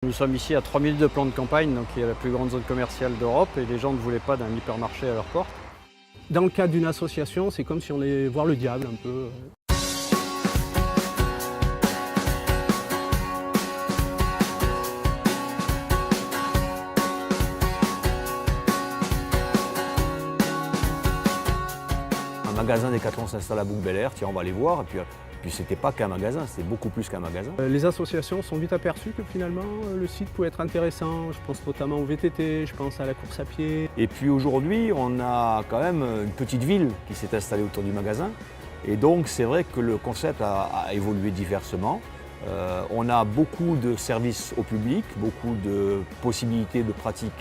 Nous sommes ici à 3000 de Plan de Campagne, donc qui est la plus grande zone commerciale d'Europe, et les gens ne voulaient pas d'un hypermarché à leur porte. Dans le cadre d'une association, c'est comme si on allait voir le diable un peu. Un magasin Decathlon s'installe à Bouc-Bel-Air, tiens, on va aller voir. Et puis c'était pas qu'un magasin, c'était beaucoup plus qu'un magasin. Les associations sont vite aperçues que finalement le site pouvait être intéressant. Je pense notamment au VTT, je pense à la course à pied. Et puis aujourd'hui, on a quand même une petite ville qui s'est installée autour du magasin. Et donc c'est vrai que le concept a évolué diversement. On a beaucoup de services au public, beaucoup de possibilités de pratiques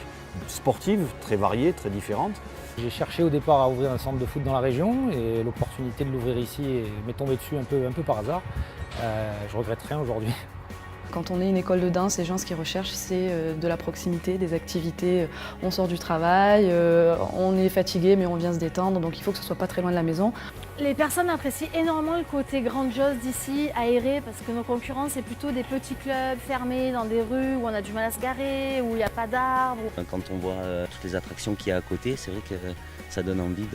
sportives très variées, très différentes. J'ai cherché au départ à ouvrir un centre de foot dans la région et l'opportunité de l'ouvrir ici m'est tombée dessus un peu par hasard. Je regrette rien aujourd'hui. Quand on est une école de danse, les gens ce qu'ils recherchent c'est de la proximité, des activités. On sort du travail, on est fatigué mais on vient se détendre, donc il faut que ce soit pas très loin de la maison. Les personnes apprécient énormément le côté grandiose d'ici, aéré, parce que nos concurrents c'est plutôt des petits clubs fermés dans des rues où on a du mal à se garer, où il n'y a pas d'arbres. Quand on voit toutes les attractions qu'il y a à côté, c'est vrai que ça donne envie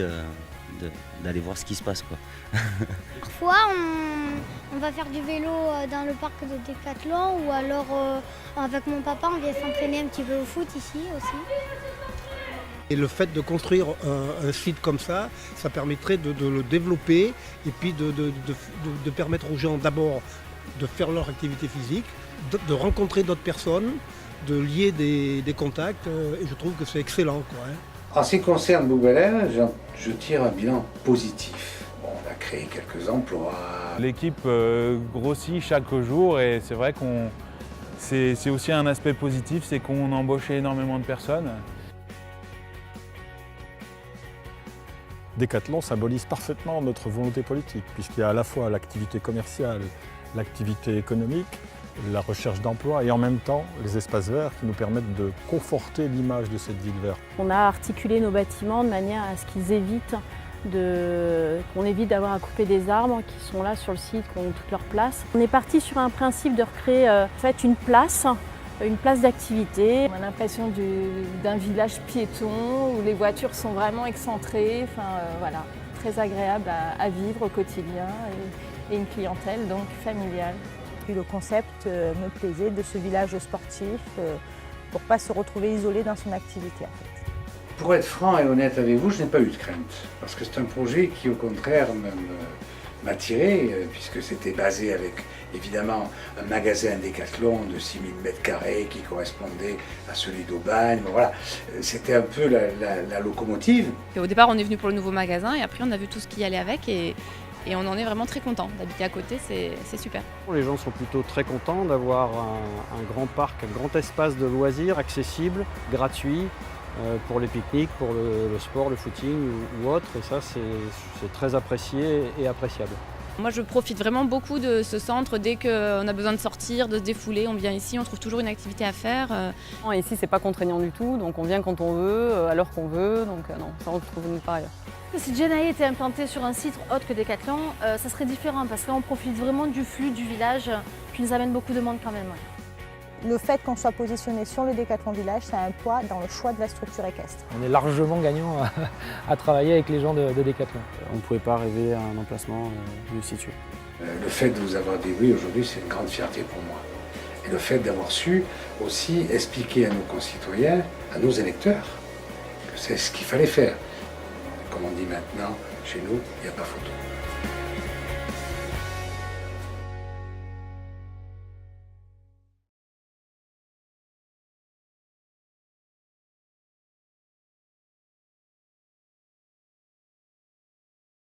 d'aller voir ce qui se passe, quoi. Parfois, on va faire du vélo dans le parc de Decathlon ou alors avec mon papa, on vient s'entraîner un petit peu au foot ici aussi. Et le fait de construire un site comme ça permettrait de le développer et puis de permettre aux gens d'abord de faire leur activité physique, de rencontrer d'autres personnes, de lier des contacts et je trouve que c'est excellent, quoi, hein. En ce qui concerne Bouc-Bel-Air, je tire un bilan positif. Bon, on a créé quelques emplois. L'équipe grossit chaque jour et c'est vrai qu'on c'est aussi un aspect positif, c'est qu'on a embauché énormément de personnes. Decathlon symbolise parfaitement notre volonté politique, puisqu'il y a à la fois l'activité commerciale, l'activité économique, la recherche d'emploi et en même temps les espaces verts qui nous permettent de conforter l'image de cette ville verte. On a articulé nos bâtiments de manière à ce qu'ils évitent qu'on évite d'avoir à couper des arbres qui sont là sur le site, qui ont toute leur place. On est parti sur un principe de recréer en fait une place d'activité. On a l'impression d'un village piéton où les voitures sont vraiment excentrées, voilà, très agréable à vivre au quotidien et une clientèle donc familiale. Et le concept me plaisait de ce village sportif pour ne pas se retrouver isolé dans son activité, en fait. Pour être franc et honnête avec vous, je n'ai pas eu de crainte, parce que c'est un projet qui au contraire m'a attiré, puisque c'était basé avec évidemment un magasin Decathlon de 6000 m² qui correspondait à celui d'Aubagne. Voilà. C'était un peu la locomotive. Et au départ on est venu pour le nouveau magasin et après on a vu tout ce qui allait avec et on en est vraiment très content. D'habiter à côté, c'est super. Les gens sont plutôt très contents d'avoir un grand parc, un grand espace de loisirs accessible, gratuit, pour les pique-niques, pour le sport, le footing ou autre. Et ça, c'est très apprécié et appréciable. Moi, je profite vraiment beaucoup de ce centre. Dès qu'on a besoin de sortir, de se défouler, on vient ici, on trouve toujours une activité à faire. Ici, c'est pas contraignant du tout, donc on vient quand on veut, à l'heure qu'on veut, donc non, ça on le trouve nulle part ailleurs. Si Jennae était implantée sur un site autre que Decathlon, ça serait différent parce que là on profite vraiment du flux du village qui nous amène beaucoup de monde quand même. Le fait qu'on soit positionné sur le Decathlon Village, ça a un poids dans le choix de la structure équestre. On est largement gagnant à travailler avec les gens de Decathlon. On ne pouvait pas rêver à un emplacement mieux situé. Le fait de vous avoir dit oui aujourd'hui, c'est une grande fierté pour moi. Et le fait d'avoir su aussi expliquer à nos concitoyens, à nos électeurs, que c'est ce qu'il fallait faire. Comme on dit maintenant, chez nous, il n'y a pas photo.